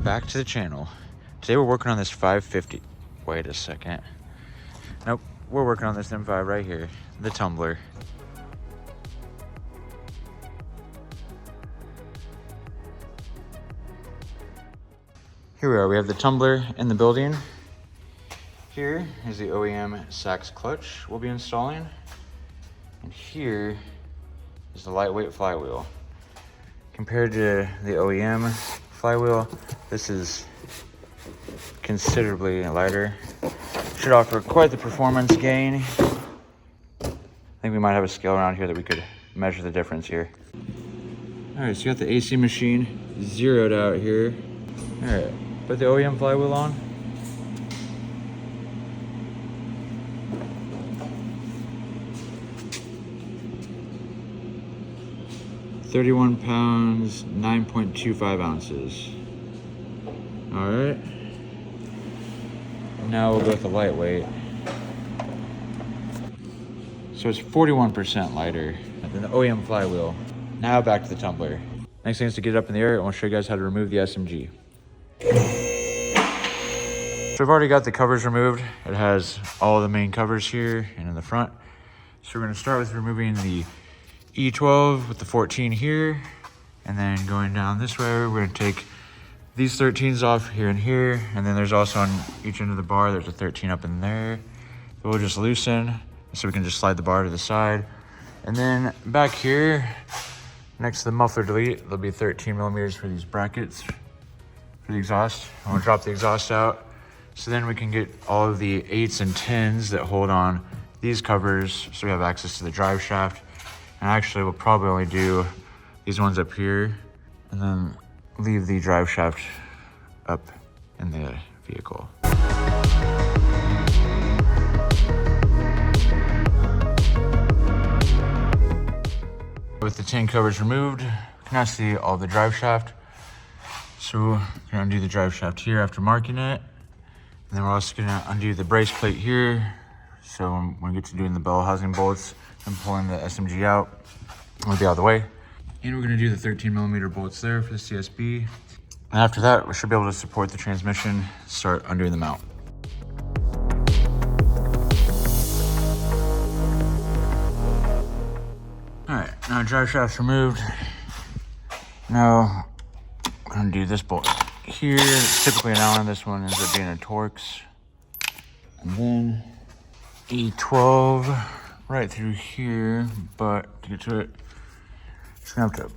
back to the channel. Today we're working on this 550. Wait a second. Nope, we're working on this M5 right here, the tumbler. Here we are, we have the tumbler in the building. Here is the OEM Sachs clutch we'll be installing. And here is the lightweight flywheel. Compared to the OEM flywheel, this is considerably lighter. Should offer quite the performance gain. I think we might have a scale around here that we could measure the difference here. All right, so you got the AC machine zeroed out here. All right, put the OEM flywheel on. £31, 9.25 ounces. All right. Now we'll go with the lightweight. So it's 41% lighter than the OEM flywheel. Now back to the tumbler. Next thing is to get it up in the air. I want to show you guys how to remove the SMG. So I've already got the covers removed. It has all the main covers here and in the front. So we're going to start with removing the E12 with the 14 here, and then going down this way, we're going to take these 13s off here and here, and then there's also on each end of the bar, there's a 13 up in there that we'll just loosen, so we can just slide the bar to the side. And then back here, next to the muffler delete, there'll be 13 millimeters for these brackets for the exhaust. I'm gonna drop the exhaust out, so then we can get all of the 8s and 10s that hold on these covers, so we have access to the drive shaft. And actually, we'll probably only do these ones up here and then leave the drive shaft up in the vehicle. With the 10 covers removed, you can now see all the drive shaft. So we're gonna undo the drive shaft here after marking it. And then we're also gonna undo the brace plate here. So when we get to doing the bell housing bolts and pulling the SMG out, we'll be out of the way. And we're gonna do the 13 millimeter bolts there for the CSB. And after that, we should be able to support the transmission, start undoing the mount. All right, now drive shaft's removed. Now, I'm gonna do this bolt here. It's typically an Allen, this one ends up being a Torx. And then E12 right through here, but to get to it, just gonna have to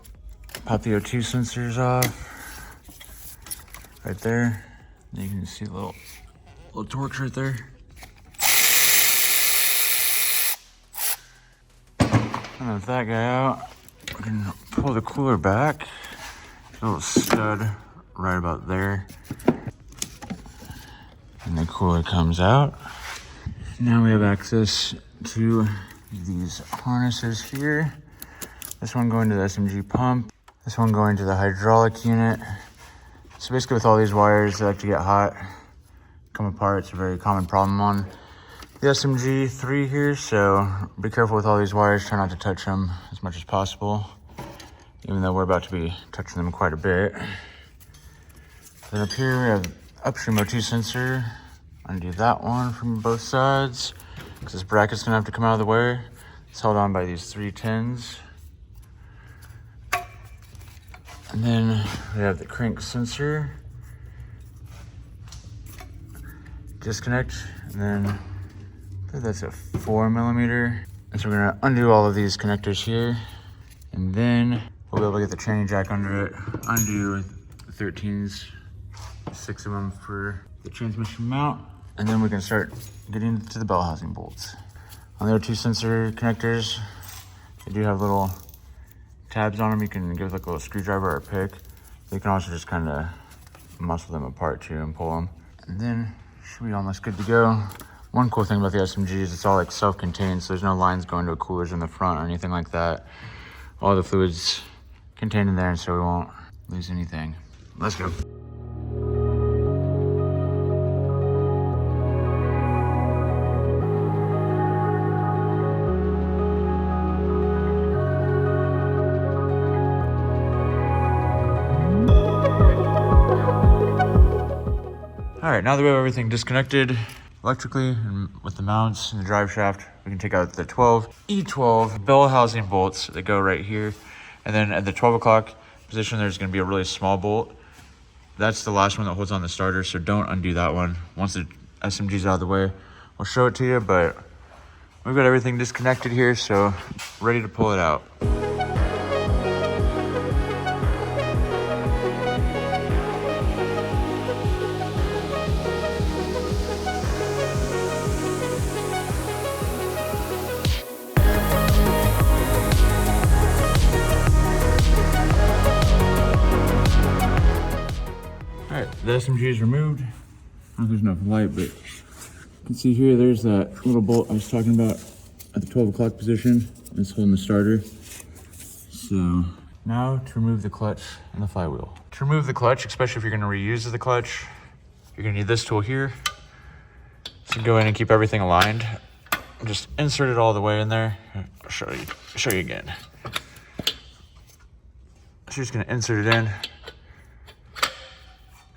pop the O2 sensors off right there. And you can see the little Torx right there. And with that guy out, we can pull the cooler back. A little stud right about there. And the cooler comes out. Now we have access to these harnesses here. This one going to the SMG pump. This one going to the hydraulic unit. So basically with all these wires, they like to get hot, come apart. It's a very common problem on the SMG 3 here. So be careful with all these wires. Try not to touch them as much as possible, even though we're about to be touching them quite a bit. Then up here we have upstream O2 sensor. Undo that one from both sides, because this bracket's gonna have to come out of the way. It's held on by these 3 10s. And then we have the crank sensor. Disconnect, and then I think that's a 4 millimeter. And so we're gonna undo all of these connectors here, and then we'll be able to get the tranny jack under it, undo the 13s, 6 of them for the transmission mount. And then we can start getting to the bell housing bolts. On the O2 sensor connectors, they do have little tabs on them. You can give like a little screwdriver or a pick. You can also just kind of muscle them apart too and pull them. And then should be almost good to go. One cool thing about the SMG is it's all like self-contained, so there's no lines going to coolers in the front or anything like that. All the fluids contained in there, and so we won't lose anything. Let's go. right, now that we have everything disconnected electrically and with the mounts and the drive shaft, we can take out the E12 bell housing bolts that go right here. And then at the 12 o'clock position, there's gonna be a really small bolt. That's the last one that holds on the starter, so don't undo that one. Once the SMG's out of the way, we'll show it to you, but we've got everything disconnected here, so ready to pull it out. All right, the SMG is removed. I don't know if there's enough light, but you can see here, there's that little bolt I was talking about at the 12 o'clock position. It's holding the starter. So now to remove the clutch and the flywheel. To remove the clutch, especially if you're gonna reuse the clutch, you're gonna need this tool here. So go in and keep everything aligned. Just insert it all the way in there. I'll show you again. So you're just gonna insert it in.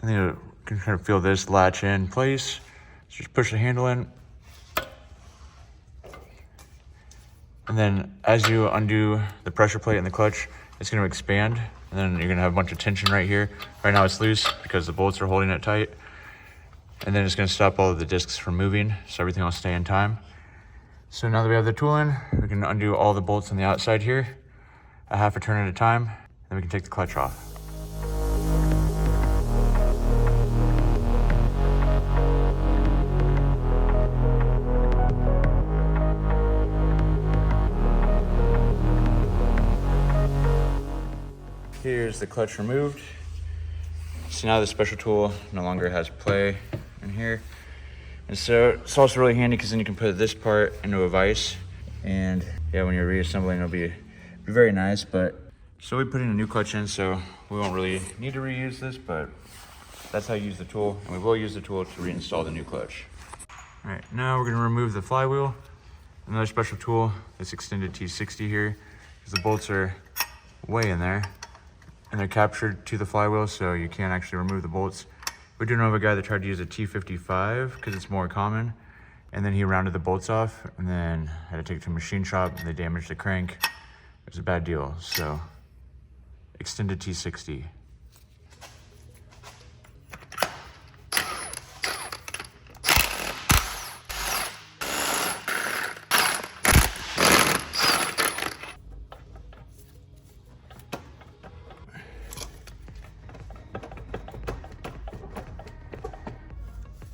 And then you can kind of feel this latch in place. So just push the handle in. And then as you undo the pressure plate and the clutch, it's gonna expand. And then you're gonna have a bunch of tension right here. Right now it's loose because the bolts are holding it tight. And then it's gonna stop all of the discs from moving, so everything will stay in time. So now that we have the tool in, we can undo all the bolts on the outside here, a half a turn at a time, then we can take the clutch off. Here's the clutch removed. So now the special tool no longer has play in here. And so it's also really handy because then you can put this part into a vise. And yeah, when you're reassembling, it'll be very nice. But so we put in a new clutch in, so we won't really need to reuse this, but that's how you use the tool. And we will use the tool to reinstall the new clutch. All right, now we're gonna remove the flywheel. Another special tool, this extended T60 here, because the bolts are way in there. And they're captured to the flywheel, so you can't actually remove the bolts. We do know of a guy that tried to use a T55 because it's more common, and then he rounded the bolts off and then had to take it to a machine shop and they damaged the crank. It was a bad deal, so extended T60.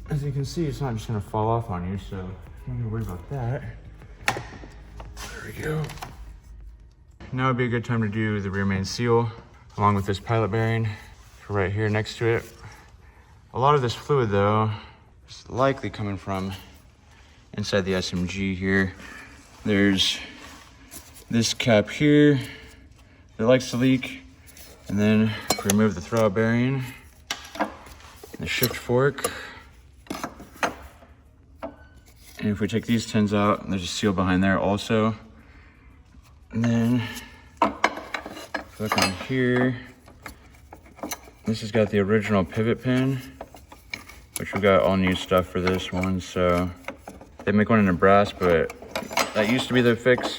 As you can see, it's not just gonna fall off on you, so don't need to worry about that. There we go. Now would be a good time to do the rear main seal, along with this pilot bearing right here next to it. A lot of this fluid though, is likely coming from inside the SMG here. There's this cap here that likes to leak. And then if we remove the throwout bearing, the shift fork, and if we take these tins out, there's a seal behind there also. And then, look on here, this has got the original pivot pin, which we got all new stuff for this one. So they make one in a brass, but that used to be the fix.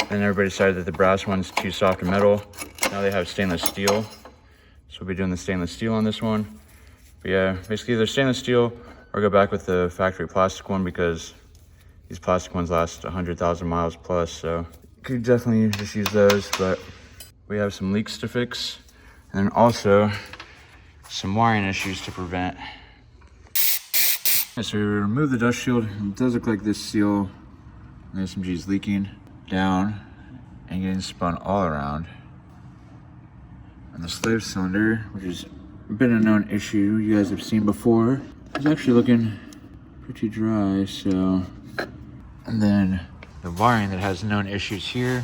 Then everybody decided that the brass one's too soft and metal. Now they have stainless steel. So we'll be doing the stainless steel on this one. But yeah, basically either stainless steel or go back with the factory plastic one, because these plastic ones last 100,000 miles plus, so you could definitely just use those. But we have some leaks to fix, and then also some wiring issues to prevent. Okay, so we remove the dust shield. It does look like this seal, the SMG is leaking down and getting spun all around. And the slave cylinder, which has been a known issue you guys have seen before, is actually looking pretty dry. So, and then the wiring that has known issues here.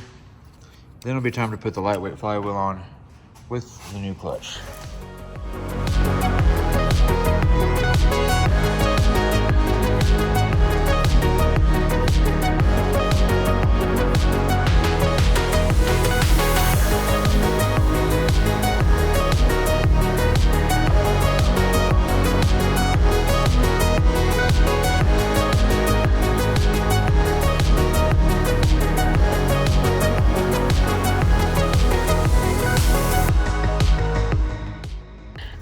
Then it'll be time to put the lightweight flywheel on with the new clutch.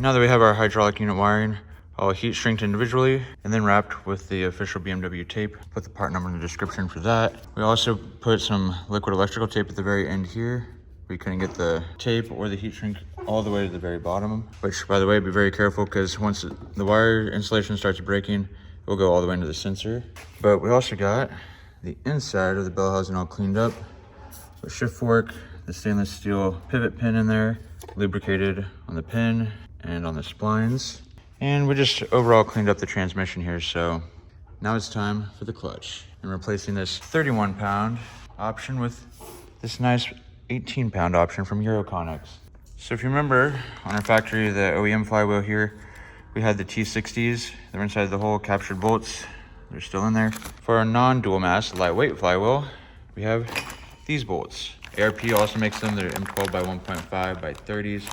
Now that we have our hydraulic unit wiring all heat shrinked individually and then wrapped with the official BMW tape, put the part number in the description for that. We also put some liquid electrical tape at the very end here. We couldn't get the tape or the heat shrink all the way to the very bottom, which, by the way, be very careful because once the wire insulation starts breaking, it will go all the way into the sensor. But we also got the inside of the bell housing all cleaned up. So shift fork, the stainless steel pivot pin in there, lubricated on the pin and on the splines. And we just overall cleaned up the transmission here. So now it's time for the clutch. I'm replacing this 31-pound option with this nice 18-pound option from Euroconnex. So if you remember, on our factory, the OEM flywheel here, we had the T60s. They're inside the hole, captured bolts. They're still in there. For our non-dual mass lightweight flywheel, we have these bolts. ARP also makes them. They're M12 by 1.5 by 30s.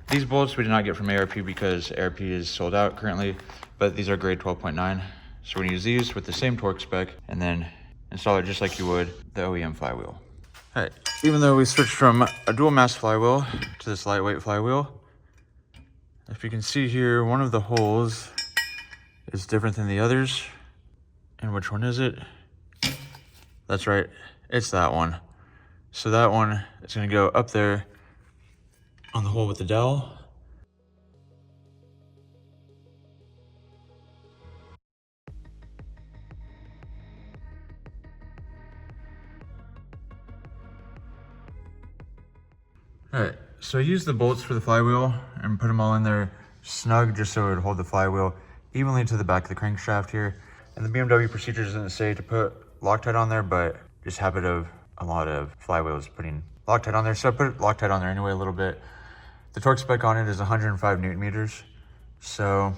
These bolts we did not get from ARP because ARP is sold out currently, but these are grade 12.9. So we're gonna use these with the same torque spec and then install it just like you would the OEM flywheel. All right, even though we switched from a dual mass flywheel to this lightweight flywheel, if you can see here, one of the holes is different than the others. And which one is it? That's right, it's that one. So that one is gonna go up there on the hole with the dowel. All right, so I used the bolts for the flywheel and put them all in there snug just so it would hold the flywheel evenly to the back of the crankshaft here. And the BMW procedure doesn't say to put Loctite on there, but just habit of a lot of flywheels putting Loctite on there. So I put Loctite on there anyway a little bit. The torque spec on it is 105 Newton meters. So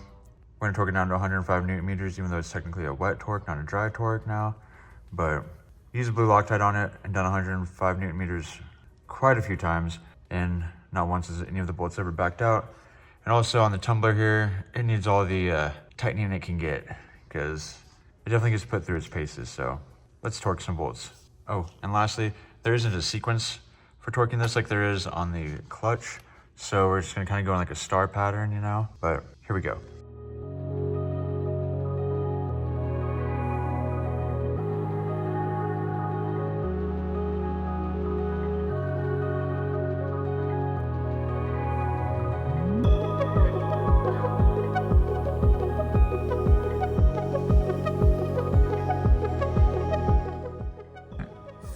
we're gonna torque it down to 105 Newton meters, even though it's technically a wet torque, not a dry torque now. But use blue Loctite on it and done 105 Newton meters quite a few times. And not once has any of the bolts ever backed out. And also on the tumbler here, it needs all the tightening it can get because it definitely gets put through its paces. So let's torque some bolts. Oh, and lastly, there isn't a sequence for torquing this like there is on the clutch. So we're just gonna kind of go in like a star pattern, you know, but here we go.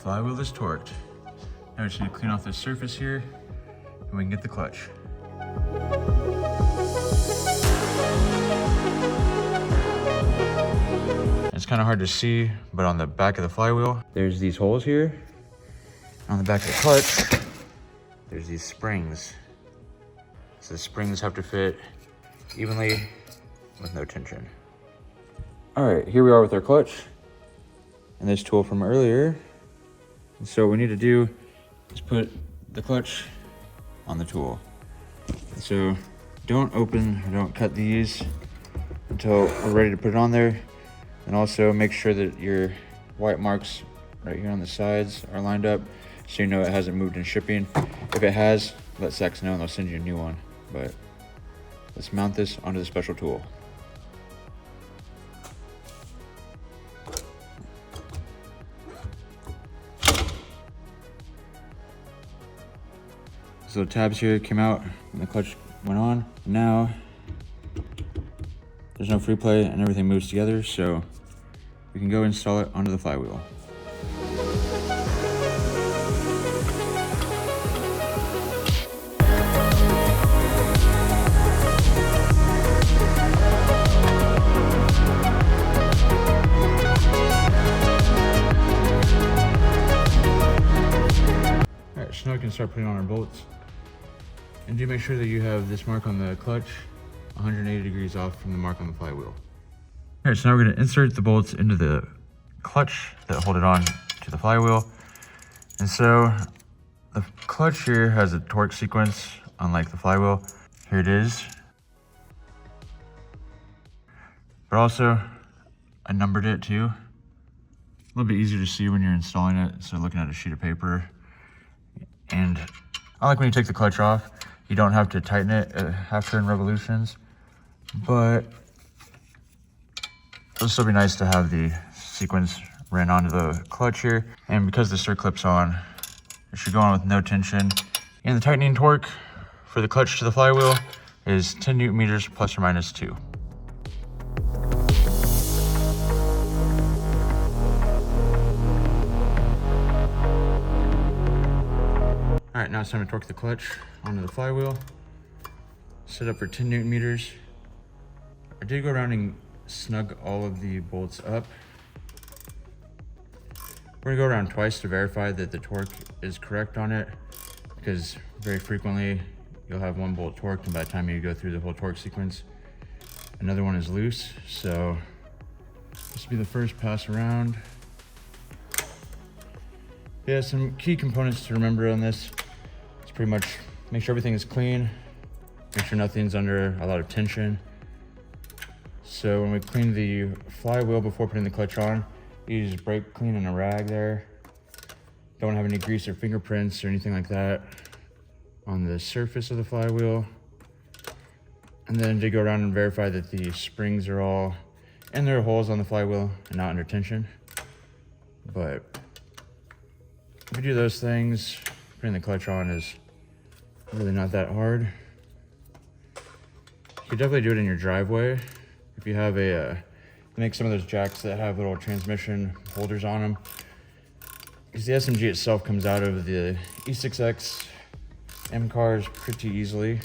Flywheel is torqued. Now we're just gonna clean off the surface here and we can get the clutch. It's kind of hard to see, but on the back of the flywheel, there's these holes here. On the back of the clutch, there's these springs. So the springs have to fit evenly with no tension. All right, here we are with our clutch and this tool from earlier. And so what we need to do is put the clutch on the tool. And so don't open or don't cut these until we're ready to put it on there. And also make sure that your white marks right here on the sides are lined up so you know it hasn't moved in shipping. If it has, let Saks know and they'll send you a new one. But let's mount this onto the special tool. So the tabs here came out when the clutch went on. Now there's no free play and everything moves together, so we can go install it onto the flywheel. All right, so now we can start putting on our bolts. And do make sure that you have this mark on the clutch 180 degrees off from the mark on the flywheel. All right, so now we're gonna insert the bolts into the clutch that hold it on to the flywheel. And so the clutch here has a torque sequence, unlike the flywheel. Here it is. But also, I numbered it too. A little bit easier to see when you're installing it, so looking at a sheet of paper. And I like when you take the clutch off, You don't have to tighten it after in revolutions, but it'll still be nice to have the sequence ran onto the clutch here. And because the circlip's on, it should go on with no tension. And the tightening torque for the clutch to the flywheel is 10 Newton meters plus or minus 2. All right, now it's time to torque the clutch onto the flywheel. Set up for 10 Newton meters. I did go around and snug all of the bolts up. We're gonna go around twice to verify that the torque is correct on it, because very frequently you'll have one bolt torqued, and by the time you go through the whole torque sequence, another one is loose. So this will be the first pass around. Yeah, some key components to remember on this. It's pretty much make sure everything is clean, make sure nothing's under a lot of tension. So when we clean the flywheel before putting the clutch on, use brake clean and a rag there. Don't have any grease or fingerprints or anything like that on the surface of the flywheel. And then to go around and verify that the springs are all in their holes on the flywheel and not under tension. But if you do those things, putting the clutch on is really not that hard. You could definitely do it in your driveway. If you have make some of those jacks that have little transmission holders on them. Because the SMG itself comes out of the E86 M cars pretty easily,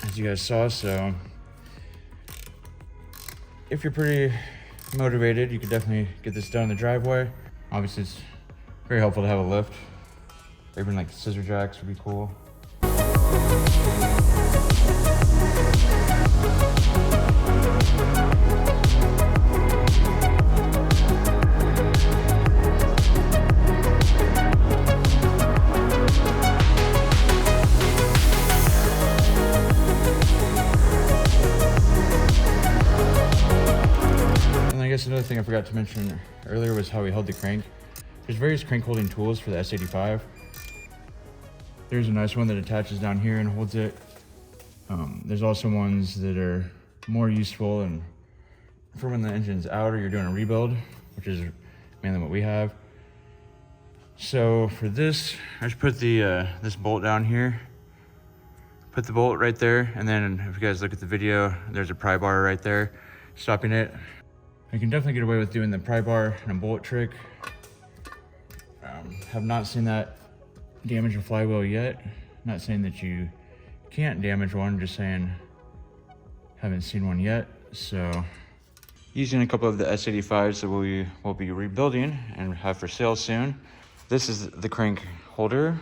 as you guys saw. So if you're pretty motivated, you could definitely get this done in the driveway. Obviously, it's very helpful to have a lift. Even like scissor jacks would be cool. And I guess another thing I forgot to mention earlier was how we held the crank. There's various crank holding tools for the S85. There's a nice one that attaches down here and holds it. There's also ones that are more useful and for when the engine's out or you're doing a rebuild, which is mainly what we have. So for this, I just put the this bolt down here. Put the bolt right there, and then if you guys look at the video, there's a pry bar right there, stopping it. You can definitely get away with doing the pry bar and a bolt trick. Have not seen that damage a flywheel yet. Not saying that you can't damage one, just saying haven't seen one yet. So using a couple of the S85s that we will be rebuilding and have for sale soon. This is the crank holder.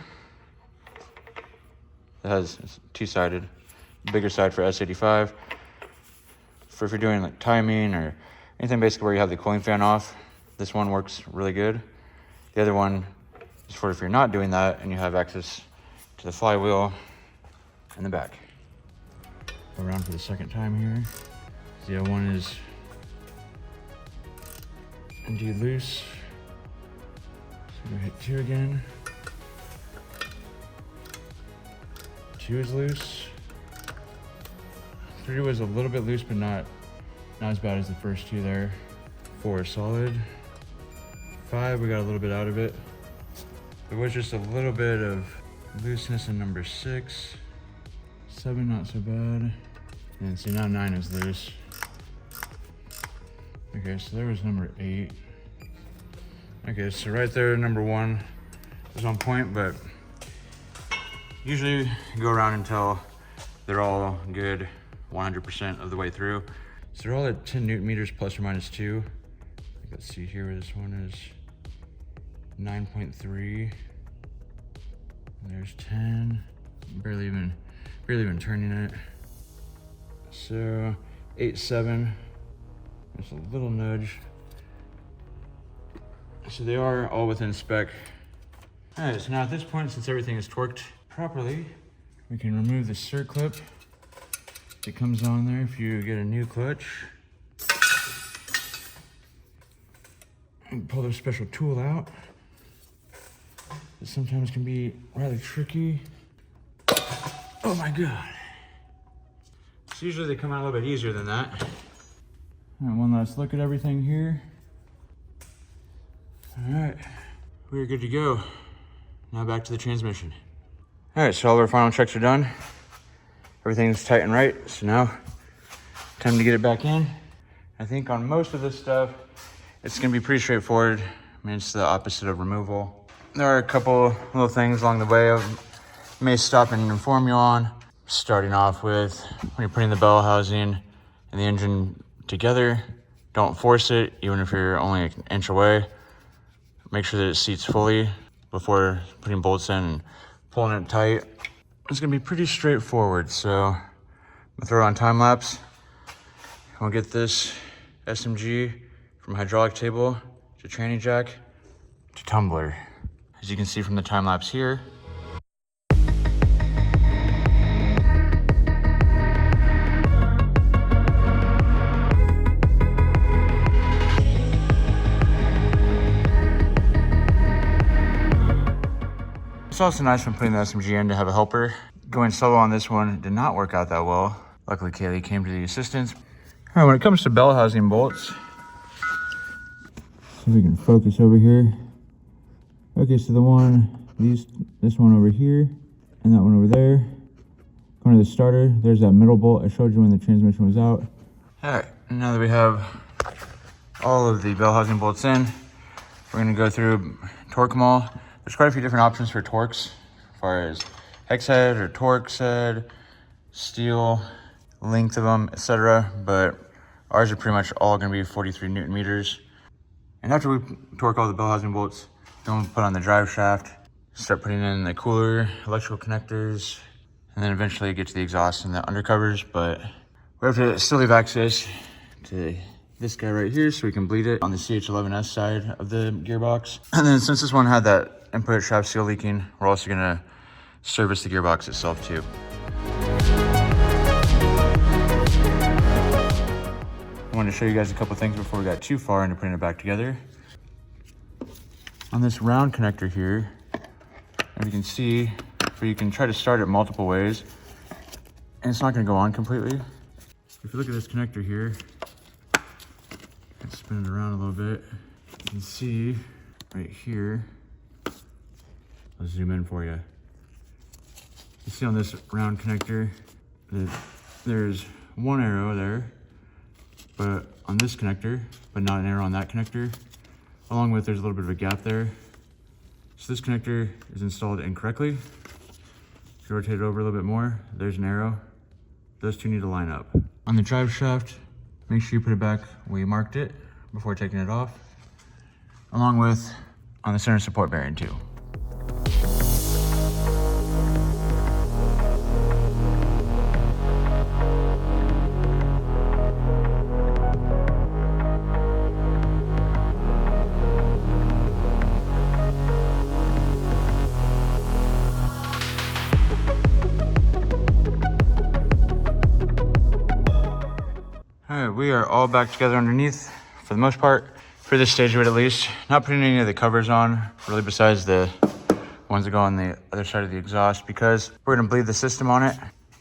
It has two-sided, bigger side for S85. For if you're doing like timing or anything basically where you have the cooling fan off, this one works really good. The other one is for if you're not doing that and you have access to the flywheel in the back. Go around for the second time here. The other one is indeed loose. So we'll hit 2 again. 2 is loose. 3 was a little bit loose, but not as bad as the first 2 there. 4 is solid. 5, we got a little bit out of it. There was just a little bit of looseness in number 6. 7, not so bad. And see, now 9 is loose. Okay, so there was number 8. Okay, so right there, number 1 was on point, but usually go around until they're all good 100% of the way through. So they're all at 10 Newton meters plus or minus 2. Let's see here where this one is 9.3. There's 10. Barely even turning it. So 8.7. Just a little nudge. So they are all within spec. All right, so now at this point, since everything is torqued properly, we can remove the circlip that comes on there if you get a new clutch. And pull the special tool out. It sometimes can be rather tricky. Oh my God. So usually they come out a little bit easier than that. All right, one last look at everything here. All right, we're good to go. Now back to the transmission. All right, so all our final checks are done. Everything's tight and right, so now time to get it back in. I think on most of this stuff, it's gonna be pretty straightforward. I mean, it's the opposite of removal. There are a couple little things along the way I may stop and inform you on. Starting off with, when you're putting the bell housing and the engine together, don't force it, even if you're only an inch away. Make sure that it seats fully before putting bolts in and pulling it tight. It's gonna be pretty straightforward, so I'm gonna throw it on time lapse. We'll get this SMG from hydraulic table to tranny jack to tumbler. As you can see from the time lapse here. It's also nice when putting the SMG in to have a helper. Going solo on this one did not work out that well. Luckily, Kaylee came to the assistance. All right, when it comes to bell housing bolts, see if we can focus over here. Okay, so this one over here, and that one over there. Going to the starter, there's that middle bolt I showed you when the transmission was out. All right, now that we have all of the bell housing bolts in, we're gonna go through, torque them all. There's quite a few different options for torques, as far as hex head or Torx head, steel, length of them, etc. But ours are pretty much all gonna be 43 Newton meters. And after we torque all the bell housing bolts, then we'll put on the drive shaft, start putting in the cooler, electrical connectors, and then eventually get to the exhaust and the undercovers. But we have to still leave access to this guy right here so we can bleed it on the CH11S side of the gearbox. And then since this one had that input shaft seal leaking, we're also gonna service the gearbox itself too. I wanted to show you guys a couple things before we got too far into putting it back together. On this round connector here, as you can see, you can try to start it multiple ways, and it's not gonna go on completely. If you look at this connector here, let's spin it around a little bit. You can see right here, I'll zoom in for you. You see on this round connector that there's one arrow there, but on this connector, but not an arrow on that connector. Along with, there's a little bit of a gap there. So this connector is installed incorrectly. If you rotate it over a little bit more, there's an arrow. Those two need to line up. On the drive shaft, make sure you put it back where you marked it before taking it off. Along with on the center support bearing too. We are all back together underneath for the most part, for this stage of it at least. Not putting any of the covers on, really, besides the ones that go on the other side of the exhaust, because we're gonna bleed the system on it.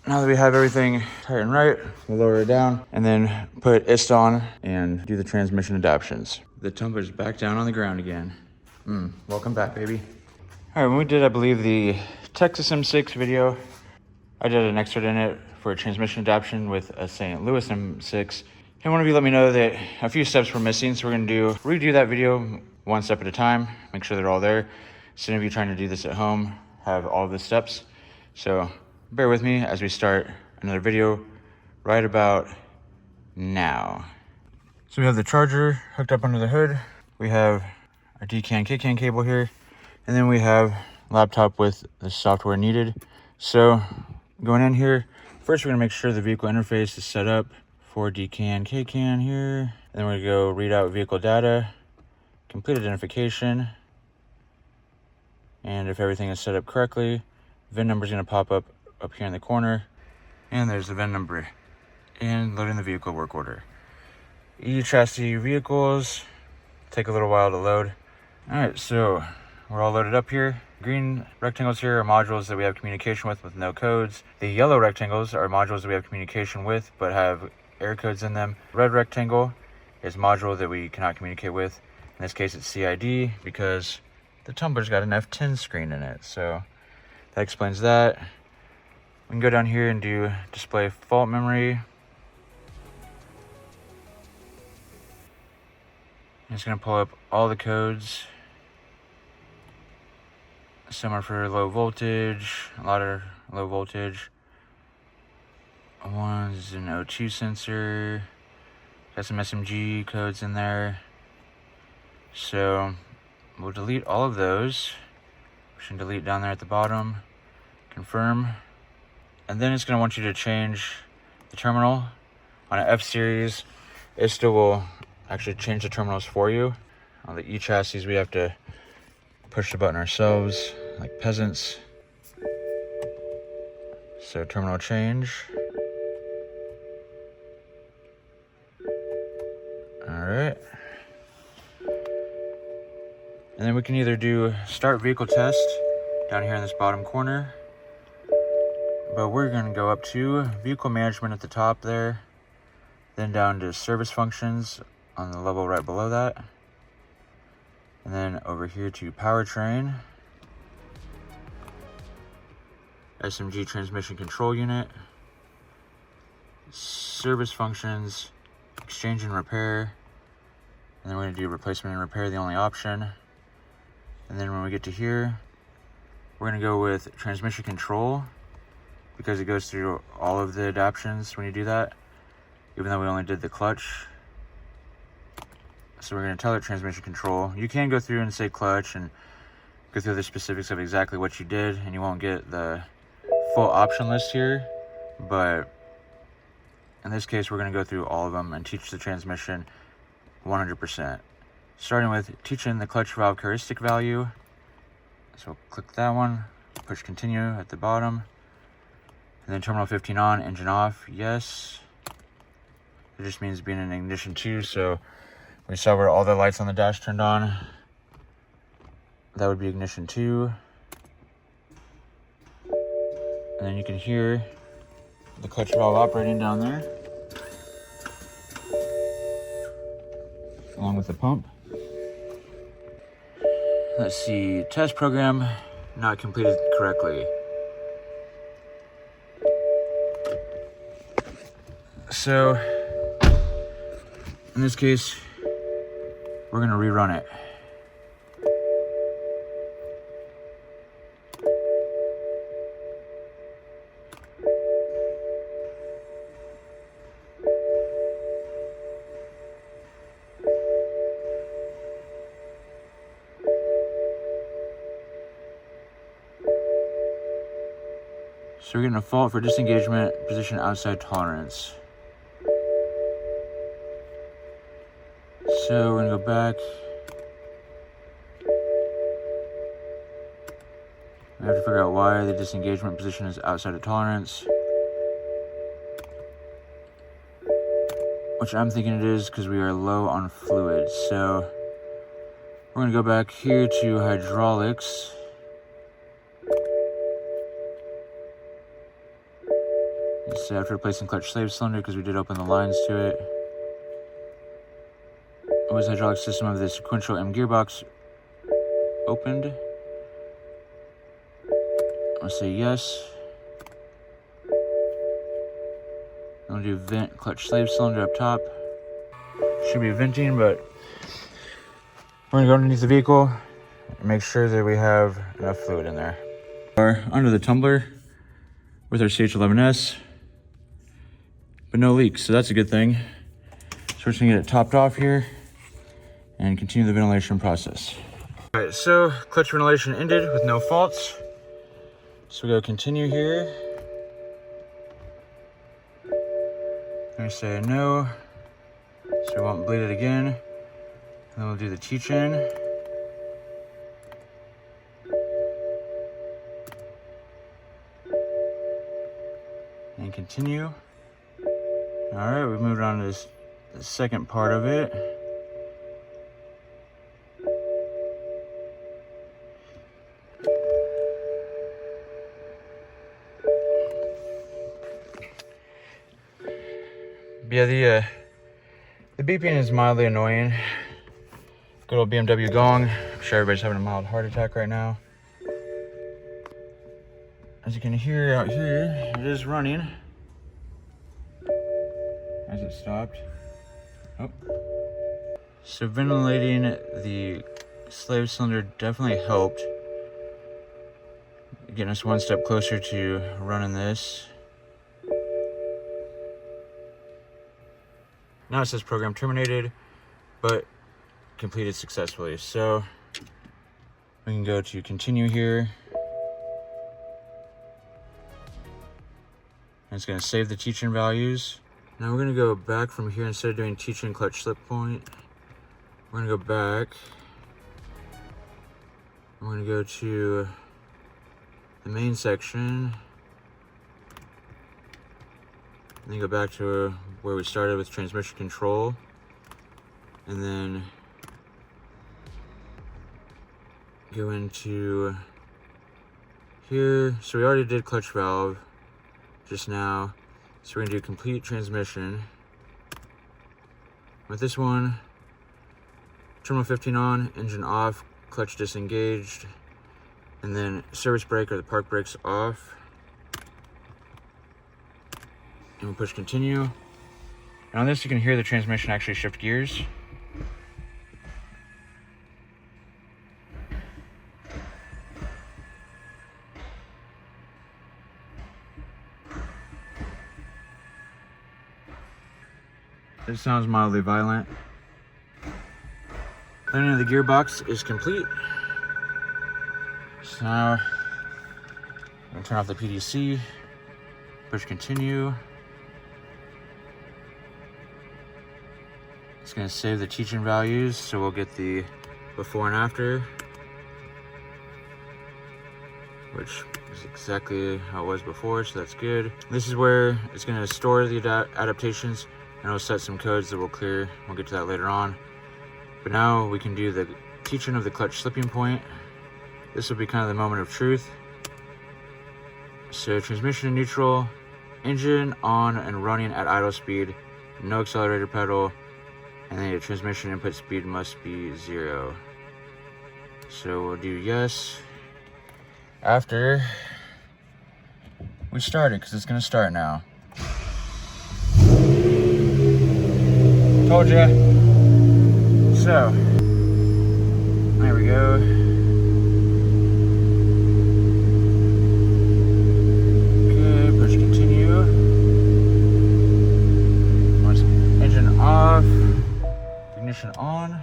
Now that we have everything tight and right, we'll lower it down and then put IST on and do the transmission adaptions. The tumbler's back down on the ground again. Welcome back, baby. All right, when we did, I believe, the Texas M6 video, I did an excerpt in it for a transmission adaptation with a St. Louis M6. And one of you let me know that a few steps were missing, so we're gonna redo that video one step at a time, make sure they're all there. So any of you trying to do this at home have all of the steps. So bear with me as we start another video right about now. So we have the charger hooked up under the hood. We have our DCAN, KCAN cable here. And then we have laptop with the software needed. So going in here, first we're gonna make sure the vehicle interface is set up for DCAN, KCAN here. And then we're gonna go read out vehicle data, complete identification. And if everything is set up correctly, VIN number is gonna pop up here in the corner. And there's the VIN number. And loading the vehicle work order. E-chassis vehicles, take a little while to load. All right, so we're all loaded up here. Green rectangles here are modules that we have communication with no codes. The yellow rectangles are modules that we have communication with but have error codes in them. Red rectangle is a module that we cannot communicate with. In this case, it's CID because the tumbler's got an F10 screen in it. So that explains that. We can go down here and do display fault memory. It's going to pull up all the codes. Some are for low voltage, a lot of low voltage. One's an O2 sensor. Got some SMG codes in there. So we'll delete all of those. We should delete down there at the bottom. Confirm. And then it's going to want you to change the terminal. On an F series, it still will actually change the terminals for you. On the E chassis, we have to push the button ourselves, like peasants. So terminal change. All right. And then we can either do start vehicle test down here in this bottom corner, but we're going to go up to vehicle management at the top there, then down to service functions on the level right below that, and then over here to powertrain, SMG transmission control unit, service functions, exchange and repair, and then we're going to do replacement and repair, the only option. And then when we get to here, we're going to go with transmission control because it goes through all of the adaptions when you do that, even though we only did the clutch. So we're going to tell it transmission control. You can go through and say clutch and go through the specifics of exactly what you did, and you won't get the full option list here. But in this case, we're going to go through all of them and teach the transmission 100%. Starting with teaching the clutch valve characteristic value. So we'll click that one, push continue at the bottom. And then terminal 15 on, engine off, yes. It just means being in ignition 2, so we saw where all the lights on the dash turned on. That would be ignition 2. And then you can hear the clutch valve operating down there, along with the pump. Let's see, test program not completed correctly. So, in this case, we're going to rerun it. So we're getting a fault for disengagement, position outside tolerance. So we're gonna go back. We have to figure out why the disengagement position is outside of tolerance. Which I'm thinking it is because we are low on fluid. So we're gonna go back here to hydraulics. So after replacing clutch slave cylinder, because we did open the lines to it. Was the hydraulic system of the sequential M gearbox opened? I'll say yes. I'm gonna do vent clutch slave cylinder up top. Should be venting, but we're gonna go underneath the vehicle and make sure that we have enough fluid in there. We're under the tumbler with our CH11S, but no leaks, so that's a good thing. So we're just gonna get it topped off here and continue the ventilation process. All right, so clutch ventilation ended with no faults. So we go continue here. I'm gonna say no, so we won't bleed it again. And then we'll do the teach-in. And continue. All right, we've moved on to the second part of it. Yeah, the beeping is mildly annoying. Good old BMW gong. I'm sure everybody's having a mild heart attack right now. As you can hear out here, it is running. As it stopped. Oh. So ventilating the slave cylinder definitely helped. Getting us one step closer to running this. Now it says program terminated, but completed successfully. So we can go to continue here. And it's going to save the teaching values. Now we're going to go back from here. Instead of doing teaching clutch slip point, we're going to go back. We're going to go to the main section. And then go back to where we started with transmission control. And then go into here. So we already did clutch valve just now. So we're gonna do complete transmission. With this one, terminal 15 on, engine off, clutch disengaged, and then service brake or the park brakes off. And we'll push continue. And on this, you can hear the transmission actually shift gears. It sounds mildly violent. Cleaning of the gearbox is complete. So now I'm gonna turn off the PDC, push continue. It's gonna save the teaching values, so we'll get the before and after, which is exactly how it was before, so that's good. This is where it's gonna store the adaptations, and it'll set some codes that will clear. We'll get to that later on. But now we can do the teaching of the clutch slipping point. This will be kind of the moment of truth. So transmission in neutral, engine on and running at idle speed, no accelerator pedal, and then your transmission input speed must be 0. So we'll do yes after we start it, because it's going to start now. Told ya. So, there we go. Okay, push continue. Once engine off, ignition on.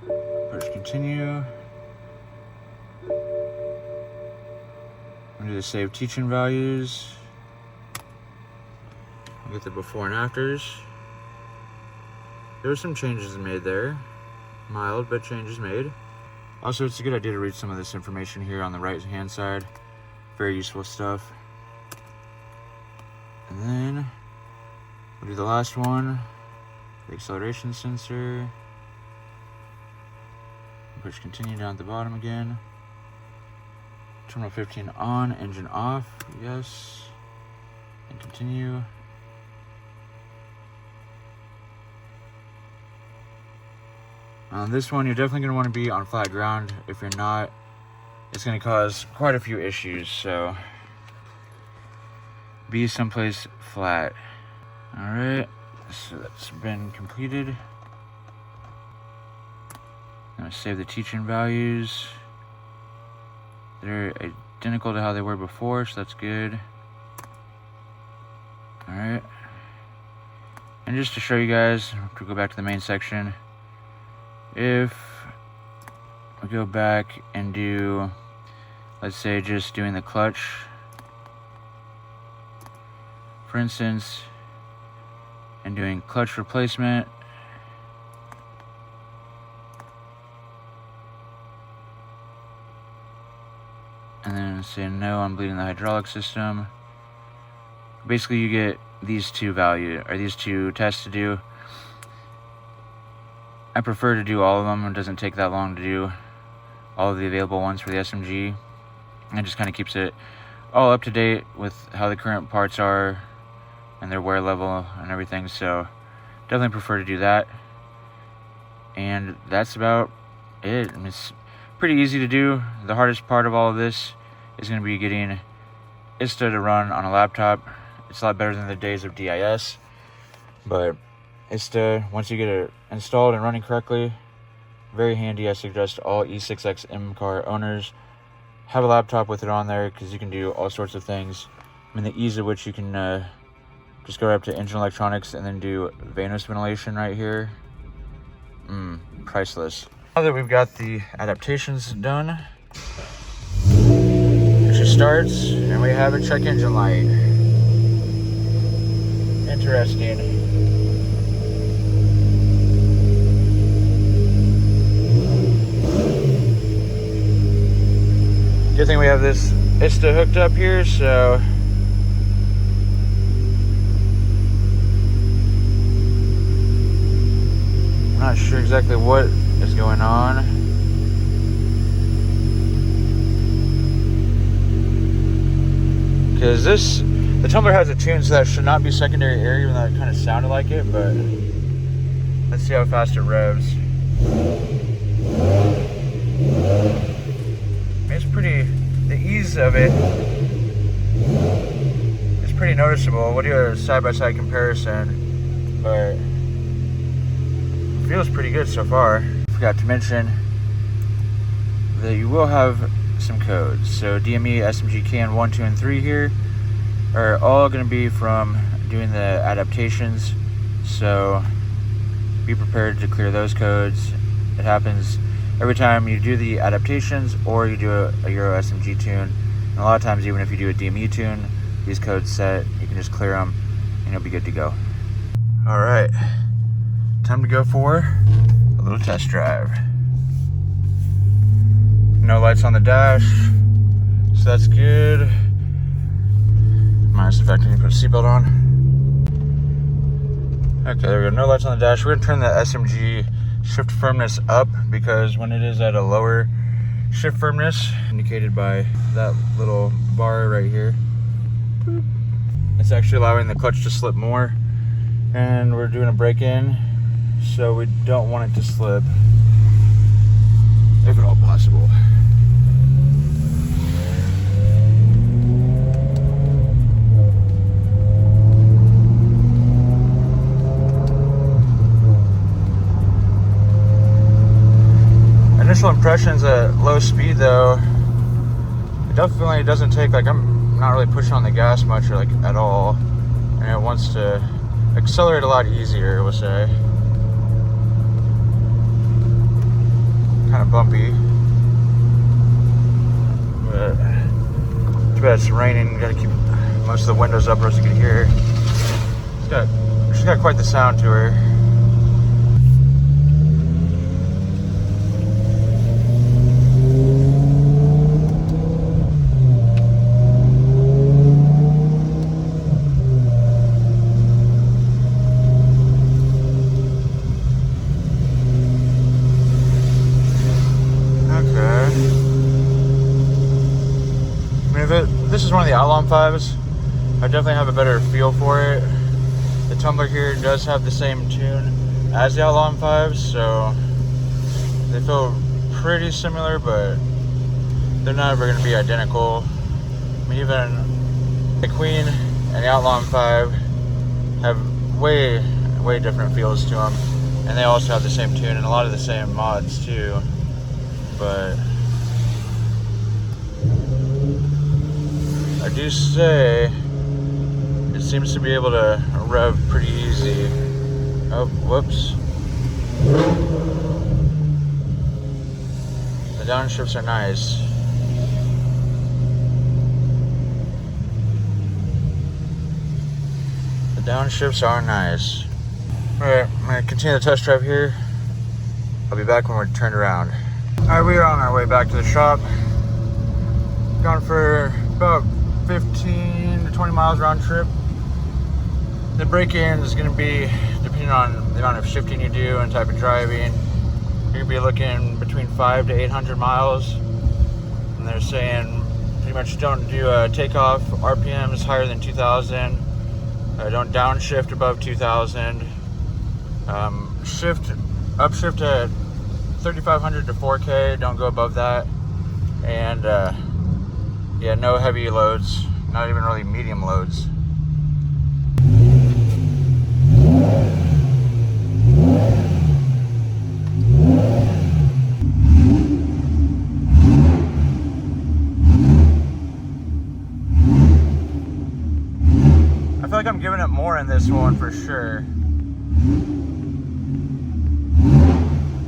Push continue. I'm gonna do the save teaching values. Get the before and afters. There were some changes made there. Mild, but changes made. Also, it's a good idea to read some of this information here on the right hand side. Very useful stuff. And then we'll do the last one. The acceleration sensor. Push continue down at the bottom again. Terminal 15 on, engine off, yes. And continue. On this one, you're definitely going to want to be on flat ground. If you're not, it's going to cause quite a few issues, so be someplace flat. Alright, so that's been completed. I'm going to save the teaching values. They're identical to how they were before, so that's good. Alright. And just to show you guys, to go back to the main section, if we go back and do, let's say, just doing the clutch, for instance, and doing clutch replacement, and then say no, I'm bleeding the hydraulic system. Basically, you get these two tests to do. I prefer to do all of them. It doesn't take that long to do all of the available ones for the SMG. It just kind of keeps it all up to date with how the current parts are and their wear level and everything, so definitely prefer to do that. And that's about it. And it's pretty easy to do. The hardest part of all of this is going to be getting ISTA to run on a laptop. It's a lot better than the days of DIS, but ISTA, once you get it installed and running correctly, very handy. I suggest all E6X M car owners have a laptop with it on there, because you can do all sorts of things. I mean, the ease of which you can just go up to engine electronics and then do Vanos ventilation right here. Priceless. Now that we've got the adaptations done, it just starts and we have a check engine light. Interesting. Good thing we have this ISTA hooked up here, so I'm not sure exactly what is going on. Because the tumbler has a tune, so that should not be secondary air, even though it kind of sounded like it, but let's see how fast it revs. It's pretty, the ease of it is pretty noticeable. We'll do a side-by-side comparison, but it feels pretty good so far. Forgot to mention that you will have some codes. So DME, SMG, CAN 1, 2, and 3 here are all going to be from doing the adaptations. So be prepared to clear those codes. It happens every time you do the adaptations or you do a Euro SMG tune. And a lot of times, even if you do a DME tune, these codes set, you can just clear them and you'll be good to go. All right, time to go for a little test drive. No lights on the dash, so that's good. Minus the fact I need to put a seatbelt on. Okay, there we go, no lights on the dash. We're gonna turn the SMG shift firmness up, because when it is at a lower shift firmness, indicated by that little bar right here, it's actually allowing the clutch to slip more, and we're doing a break-in, so we don't want it to slip if at all possible. Initial impressions at low speed though, it definitely doesn't take, like, I'm not really pushing on the gas much or like at all, and it wants to accelerate a lot easier, we'll say. Kind of bumpy, but too bad it's raining. Gotta keep most of the windows up or else you can hear. She's got quite the sound to her. This is one of the Outlaw 5s. I definitely have a better feel for it. The tumbler here does have the same tune as the Outlaw 5s, so they feel pretty similar, but they're never going to be identical. I mean, even the Queen and the Outlaw 5 have way different feels to them, and they also have the same tune and a lot of the same mods too, but I do say it seems to be able to rev pretty easy. Oh, whoops. The downshifts are nice. The downshifts are nice. Alright, I'm going to continue the test drive here. I'll be back when we're turned around. Alright, we are on our way back to the shop. Gone for about 15 to 20 miles round trip. The break-in is going to be, depending on the amount of shifting you do and type of driving, you're going to be looking between 500 to 800 miles. And they're saying Pretty much don't do takeoff RPMs higher than 2,000. Don't downshift above 2,000. Upshift at 3,500 to 4K. Don't go above that. And yeah, no heavy loads. Not even really medium loads. I feel like I'm giving it more in this one for sure.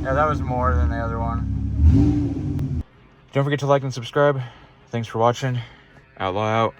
Yeah, that was more than the other one. Don't forget to like and subscribe. Thanks for watching. Outlaw out.